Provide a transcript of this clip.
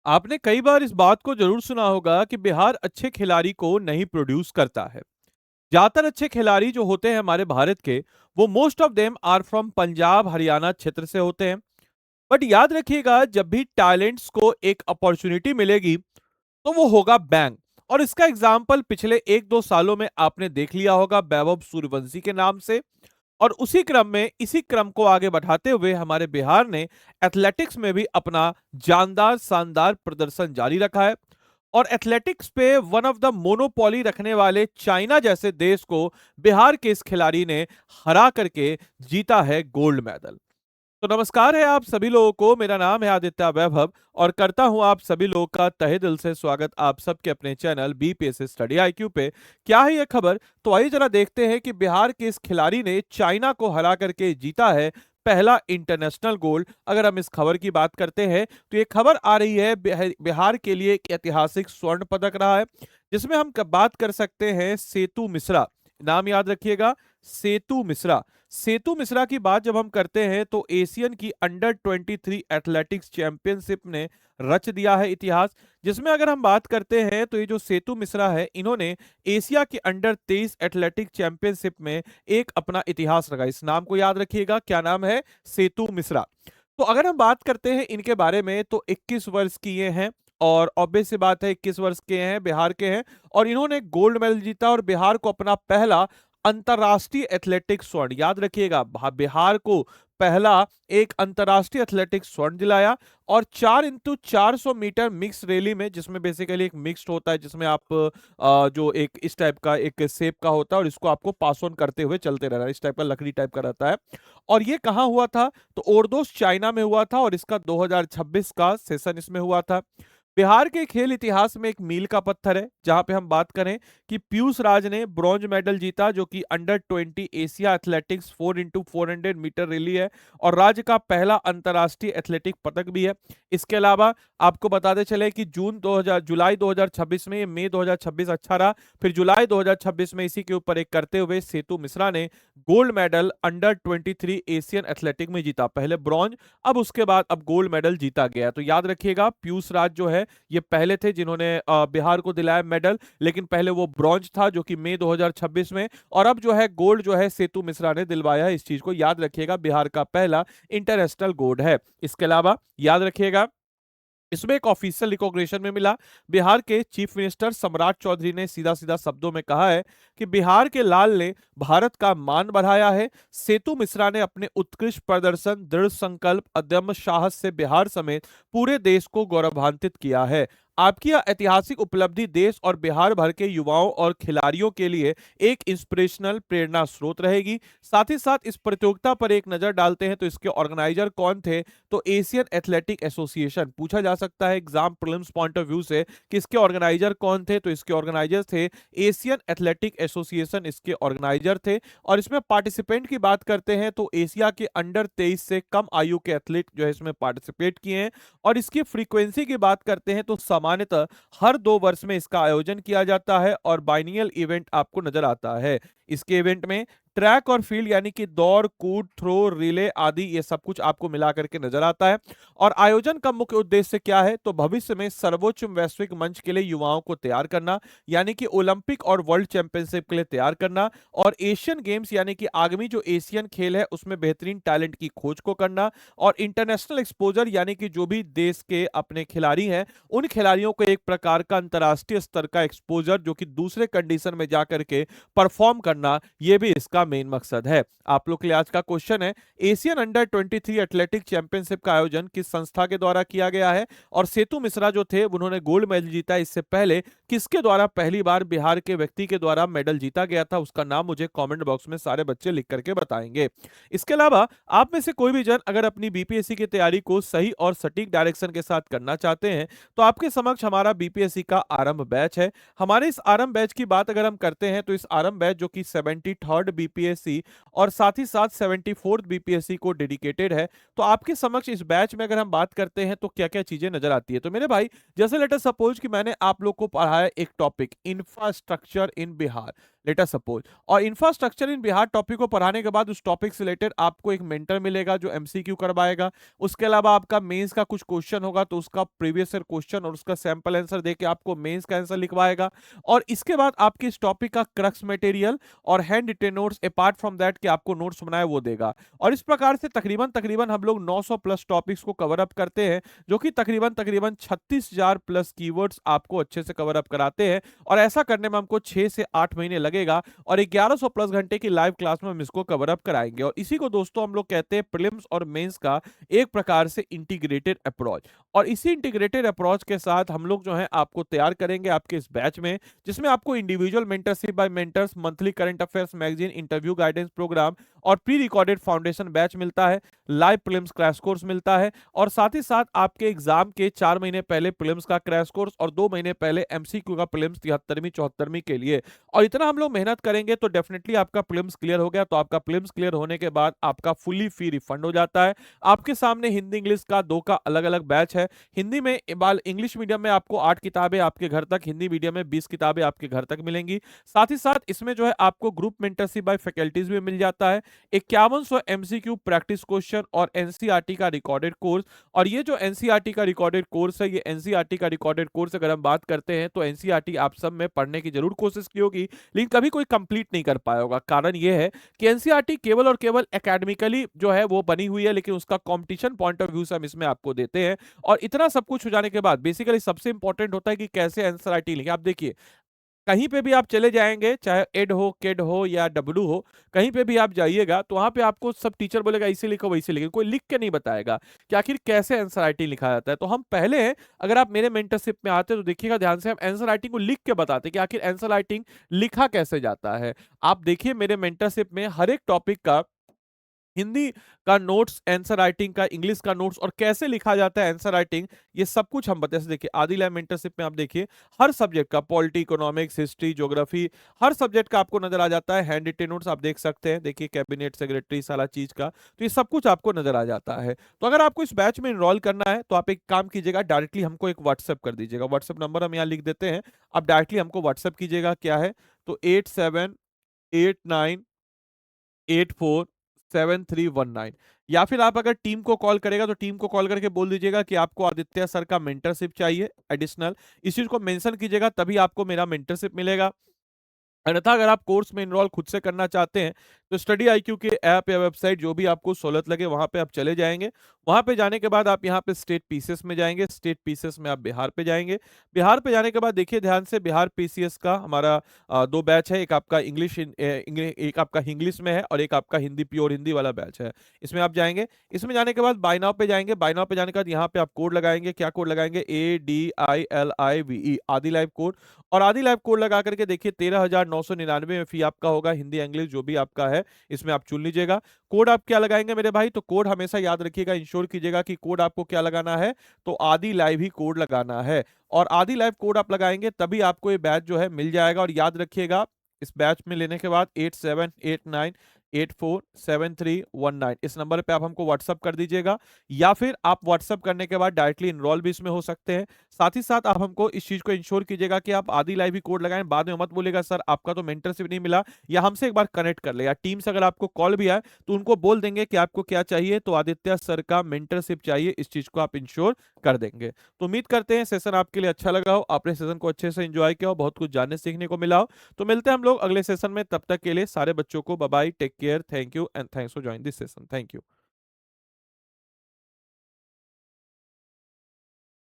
आपने कई बार इस बात को जरूर सुना होगा कि बिहार अच्छे खिलाड़ी को नहीं प्रोड्यूस करता है। ज्यादातर अच्छे खिलाड़ी जो होते हैं हमारे भारत के, वो most of them are from Punjab Haryana क्षेत्र से होते हैं। बट याद रखिएगा, जब भी टैलेंट्स को एक अपॉर्चुनिटी मिलेगी तो वो होगा बैंग। और इसका एग्जाम्पल पिछले 1-2 सालों में आपने देख लिया होगा वैभव सूर्यवंशी के नाम से। और उसी क्रम में, इसी क्रम को आगे बढ़ाते हुए हमारे बिहार ने एथलेटिक्स में भी अपना जानदार शानदार प्रदर्शन जारी रखा है। और एथलेटिक्स पे वन ऑफ द मोनोपोली रखने वाले चाइना जैसे देश को बिहार के इस खिलाड़ी ने हरा करके जीता है गोल्ड मेडल। तो नमस्कार है आप सभी लोगों को, मेरा नाम है आदित्य वैभव और करता हूं आप सभी लोगों का तहे दिल से स्वागत आप सबके अपने चैनल बीपीएससी स्टडी आईक्यू पे। क्या है ये खबर? तो आइए जरा देखते हैं कि बिहार के इस खिलाड़ी ने चाइना को हरा करके जीता है पहला इंटरनेशनल गोल्ड। अगर हम इस खबर की बात करते हैं तो ये खबर आ रही है बिहार के लिए एक ऐतिहासिक स्वर्ण पदक रहा है, जिसमें हम बात कर सकते हैं सेतु मिश्रा। नाम याद रखिएगा, सेतु मिश्रा। सेतु मिश्रा की बात जब हम करते हैं तो एशियन की अंडर 23 एथलेटिक्स चैंपियनशिप ने रच दिया है इतिहास। जिसमें अगर हम बात करते हैं तो ये जो सेतु मिश्रा है, इन्होंने एशिया की अंडर 23 एथलेटिक चैंपियनशिप में एक अपना इतिहास रखा। इस नाम को याद रखिएगा, क्या नाम है? सेतु मिश्रा। तो अगर हम बात करते हैं इनके बारे में तो 21 वर्ष की ये हैं। और ऑब्वियस सी बात है, 21 वर्ष के हैं, बिहार के हैं। और इन्होंने गोल्ड मेडल जीता और बिहार को अपना पहला अंतरराष्ट्रीय एथलेटिक्स स्वर्ण, याद रखिएगा, बिहार को पहला एक अंतरराष्ट्रीय एथलेटिक्स स्वर्ण दिलाया। और 4x400 मीटर मिक्स रैली में, जिसमें बेसिकली एक मिक्स्ड होता है, जिसमें आप जो एक इस टाइप का एक शेप का होता है और इसको आपको पास ऑन करते हुए चलते रहना, इस टाइप का लकड़ी टाइप का रहता है। और ये कहाँ हुआ था? तो ओरदोस चाइना में हुआ था और इसका 2026 का सेशन इसमें हुआ था। बिहार के खेल इतिहास में एक मील का पत्थर है, जहां पे हम बात करें कि पीयूष राज ने ब्रॉन्ज मेडल जीता, जो कि under 20 Asia athletics 4x400 metre relay है और राज्य का पहला अंतरराष्ट्रीय एथलेटिक पदक भी है। इसके अलावा आपको बताते चले कि जुलाई 2026 में, मई 2026 अच्छा रहा, फिर जुलाई 2026 में इसी के ऊपर एक करते हुए सेतु मिश्रा ने gold medal under 23 Asian athletic में जीता, पहले ब्रॉन्ज, अब उसके बाद अब गोल्ड मेडल जीता गया। तो याद रखिएगा, पीयूष राज जो है ये पहले थे जिन्होंने बिहार को दिलाया मेडल, लेकिन पहले वो ब्रॉन्ज था जो कि मई 2026 में, और अब जो है गोल्ड जो है सेतु मिश्रा ने दिलवाया है। इस चीज को याद रखिएगा, बिहार का पहला इंटरनेशनल गोल्ड है। इसके अलावा याद रखिएगा, इसमें एक ऑफिशियल रिकॉग्निशन में मिला। बिहार के चीफ मिनिस्टर सम्राट चौधरी ने सीधा सीधा शब्दों में कहा है कि बिहार के लाल ने भारत का मान बढ़ाया है। सेतु मिश्रा ने अपने उत्कृष्ट प्रदर्शन, दृढ़ संकल्प, अदम्य साहस से बिहार समेत पूरे देश को गौरवान्वित किया है। आपकी यह ऐतिहासिक उपलब्धि देश और बिहार भर के युवाओं और खिलाड़ियों के लिए एक इंस्पिरेशनल प्रेरणा स्रोत रहेगी। साथ ही साथ इस प्रतियोगिता पर एक नजर डालते हैं तो इसके ऑर्गेनाइजर कौन थे? तो एशियन एथलेटिक एसोसिएशन। पूछा जा सकता है exam prelims point of view से कि इसके ऑर्गेनाइजर कौन थे? तो इसके ऑर्गेनाइजर थे एशियन एथलेटिक एसोसिएशन, इसके ऑर्गेनाइजर थे। और इसमें पार्टिसिपेंट की बात करते हैं तो एशिया के अंडर 23 से कम आयु के एथलीट जो है इसमें पार्टिसिपेट किए हैं। और इसकी फ्रीक्वेंसी की बात करते हैं तो सामान्यतः हर 2 वर्ष में इसका आयोजन किया जाता है और बाइनियल इवेंट आपको नजर आता है। इसके इवेंट में ट्रैक और फील्ड यानी कि दौड़, कूद, थ्रो, रिले आदि ये सब कुछ आपको मिला करके नजर आता है। और आयोजन का मुख्य उद्देश्य क्या है? तो भविष्य में सर्वोच्च वैश्विक मंच के लिए युवाओं को तैयार करना, यानी कि ओलंपिक और वर्ल्ड चैंपियनशिप के लिए तैयार करना, और एशियन गेम्स यानी कि आगामी जो एशियन खेल है उसमें बेहतरीन टैलेंट की खोज को करना, और इंटरनेशनल एक्सपोजर यानी कि जो भी देश के अपने खिलाड़ी हैं उन खिलाड़ियों को एक प्रकार का अंतर्राष्ट्रीय स्तर का एक्सपोजर, जो कि दूसरे कंडीशन में जाकर के परफॉर्म करना, यह भी इसका मेन मकसद है। आप लोग के लिए आज का क्वेश्चन है, एशियन अंडर 23 एथलेटिक चैंपियनशिप का आयोजन किस संस्था के द्वारा किया गया है? और सेतु मिश्रा जो थे उन्होंने गोल्ड मेडल जीता, इससे पहले किसके द्वारा पहली बार बिहार के व्यक्ति के द्वारा मेडल जीता गया था? उसका नाम मुझे कमेंट बॉक्स में सारे बच्चे लिख करके बताएंगे। इसके अलावा आप में से कोई भी जन अगर अपनी बीपीएससी की तैयारी को सही और सटीक डायरेक्शन के साथ करना चाहते हैं तो आपके समक्ष हमारा बीपीएससी का आरंभ बैच है। हमारे इस आरंभ बैच की बात अगर हम करते हैं तो इस आरंभ बैच जो कि 73rd बीपीएससी और साथ ही साथ 74th बीपीएससी को डेडिकेटेड है, तो आपके समक्ष इस बैच में अगर हम बात करते हैं तो क्या क्या चीजें नजर आती है। तो मेरे भाई, जैसे लेट अस सपोज कि मैंने आप लोग को पढ़ाया एक topic, infrastructure in Bihar. Let us suppose. और इंफ्रास्ट्रक्चर इन बिहार टॉपिक को पढ़ाने के बाद उस टॉपिक से रिलेटेड आपको एक मेंटर मिलेगा जो एमसीक्यू करवाएगा। उसके अलावा आपका मेंस का कुछ क्वेश्चन होगा तो उसका प्रीवियस ईयर क्वेश्चन और उसका सैंपल आंसर देके आपको मेंस का आंसर लिखवाएगा। और इसके बाद आपके इस टॉपिक का क्रक्स मटेरियल और hand retain notes apart from that कि आपको नोट्स बनाए वो देगा। और इस प्रकार से तकरीबन तकरीबन हम लोग 900 प्लस टॉपिक्स को कवर अप करते हैं, जो कि तकरीबन तकरीबन 36,000 प्लस कीवर्ड्स आपको अच्छे से कवर अप कराते हैं। और ऐसा करने में हमको 6 से 8 महीने लगेगा और 1100 प्लस घंटे की लाइव क्लास में हम इसको कवर अप कराएंगे। और इसी को दोस्तों हम लोग कहते हैं प्रीलिम्स और मेंस का एक प्रकार से इंटीग्रेटेड अप्रोच। और इसी इंटीग्रेटेड अप्रोच के साथ हम लोग जो है आपको तैयार करेंगे आपके इस बैच में, जिसमें आपको individual mentorship by mentors, monthly current affairs magazine, interview guidance programme और प्री रिकॉर्डेड फाउंडेशन बैच मिलता है, लाइव प्रीलिम्स क्रैश कोर्स मिलता है, और साथ ही साथ आपके एग्जाम के 4 महीने पहले प्रीलिम्स का क्रैश कोर्स और 2 महीने पहले एमसीक्यू का प्रीलिम्स 73वीं 74वीं के लिए। और इतना हम लोग मेहनत करेंगे तो डेफिनेटली आपका प्रीलिम्स क्लियर हो गया तो आपका प्रीलिम्स क्लियर होने के बाद आपका फुली फी रिफंड हो जाता है। आपके सामने हिंदी इंग्लिश का 2 का अलग अलग बैच है। हिंदी में इंग्लिश मीडियम में आपको 8 किताबें आपके घर तक, हिंदी मीडियम में 20 किताबें आपके घर तक मिलेंगी। साथ ही साथ इसमें जो है आपको ग्रुप मेंटरशिप बाय फैकल्टीज भी मिल जाता है, 5100 एमसीक्यू प्रैक्टिस क्वेश्चन और एनसीईआरटी का रिकॉर्डेड कोर्स। और ये जो एनसीईआरटी का रिकॉर्डेड कोर्स है, ये एनसीईआरटी का रिकॉर्डेड कोर्स अगर हम बात करते हैं तो एनसीईआरटी आप सब में पढ़ने की जरूर कोशिश की होगी, लेकिन कभी कोई कंप्लीट नहीं कर पाया होगा। कारण ये है कि एनसीईआरटी केवल और केवल एकेडमिकली जो है वो बनी हुई है, लेकिन उसका कंपटीशन पॉइंट ऑफ व्यू से हम इसमें आपको देते हैं। और इतना सब कुछ हो जाने के बाद बेसिकली सबसे इंपॉर्टेंट होता है कि कैसे आंसर राइटिंग लिखें। आप देखिए, कहीं पे भी आप चले जाएंगे, चाहे एड हो, केड हो या डब्लू हो, कहीं पे भी आप जाइएगा तो वहां पे आपको सब टीचर बोलेगा इसे लिखो वैसे लिखो, कोई लिख के नहीं बताएगा कि आखिर कैसे आंसर राइटिंग लिखा जाता है। तो हम पहले, अगर आप मेरे मेंटरशिप में आते तो देखिएगा ध्यान से, हम आंसर राइटिंग को लिख के बताते कि आखिर आंसर राइटिंग लिखा कैसे जाता है। आप देखिए मेरे मेंटरशिप में हर एक टॉपिक का हिंदी का नोट्स, आंसर राइटिंग का, इंग्लिश का नोट्स और कैसे लिखा जाता है आंसर राइटिंग, ये सब कुछ हम बताते हैं। देखिए आदि लैब मेंटरशिप में आप देखिए हर सब्जेक्ट का, पॉलिटी, इकोनॉमिक्स, हिस्ट्री, ज्योग्राफी, हर सब्जेक्ट का आपको नजर आ जाता है। हैंड रिटेन नोट्स आप देख सकते हैं, देखिए कैबिनेट सेक्रेटरी सारा चीज का, तो ये सब कुछ आपको नजर आ जाता है। तो अगर आपको इस बैच में इनरोल करना है तो आप एक काम कीजिएगा, डायरेक्टली हमको एक व्हाट्सएप कर दीजिएगा। व्हाट्सएप नंबर हम यहाँ लिख देते हैं, आप डायरेक्टली हमको व्हाट्सएप कीजिएगा। क्या है तो 8789847319, या फिर आप अगर टीम को कॉल करेगा तो टीम को कॉल करके बोल दीजिएगा कि आपको आदित्य सर का मेंटरशिप चाहिए एडिशनल। इस चीज को मेंशन कीजिएगा, तभी आपको मेरा मेंटरशिप मिलेगा। अन्यथा अगर आप कोर्स में इनरोल खुद से करना चाहते हैं तो स्टडी आईक्यू के ऐप या वेबसाइट जो भी आपको सहूलत लगे वहां पे आप चले जाएंगे। वहां पे जाने के बाद आप यहाँ पे स्टेट पीसीएस में जाएंगे, स्टेट पीसीएस में आप बिहार पे जाएंगे। बिहार पे जाने के बाद देखिए ध्यान से, बिहार पीसीएस का हमारा 2 बैच है, एक आपका एक आपका इंग्लिश में है और एक आपका हिंदी, प्योर हिंदी वाला बैच है। इसमें आप जाएंगे, इसमें जाने के बाद बाय नाउ पे जाएंगे। बाय नाउ पे जाने के बाद यहाँ पे आप कोड लगाएंगे। क्या कोड लगाएंगे? ADILIVE, आदि लाइव कोड। और आदि लाइव कोड लगा करके देखिए 13,999 में फी आपका होगा, हिंदी इंग्लिश जो भी आपका है इसमें आप चुन लीजिएगा। कोड आप क्या लगाएंगे मेरे भाई? तो कोड हमेशा याद रखिएगा, इंश्योर कीजिएगा कि कोड आपको क्या लगाना है, तो आदि लाइव ही कोड लगाना है। और आदि लाइव कोड आप लगाएंगे तभी आपको ये बैच जो है मिल जाएगा। और याद रखिएगा इस बैच में लेने के बाद 8789847319 इस नंबर पे आप हमको व्हाट्सअप कर दीजिएगा, या फिर आप व्हाट्सअप करने के बाद डायरेक्टली इनरोल भी इसमें हो सकते हैं। साथ ही साथ आप हमको इस चीज को इंश्योर कीजिएगा कि आप आदि लाइव ही कोड लगाएं, बाद में मत बोलेगा सर आपका तो मेंटरशिप नहीं मिला, या हमसे एक बार कनेक्ट कर ले, या टीम से अगर आपको कॉल भी आए तो उनको बोल देंगे कि आपको क्या चाहिए, तो आदित्य सर का मेंटरशिप चाहिए, इस चीज को आप इंश्योर कर देंगे। तो उम्मीद करते हैं सेशन आपके लिए अच्छा लगा हो, आपने सेशन को अच्छे से एंजॉय किया हो, बहुत कुछ जानने सीखने को मिला हो। तो मिलते हैं हम लोग अगले सेशन में, तब तक के लिए सारे बच्चों को bye bye, take care, thank you and thanks for join this session, thank you.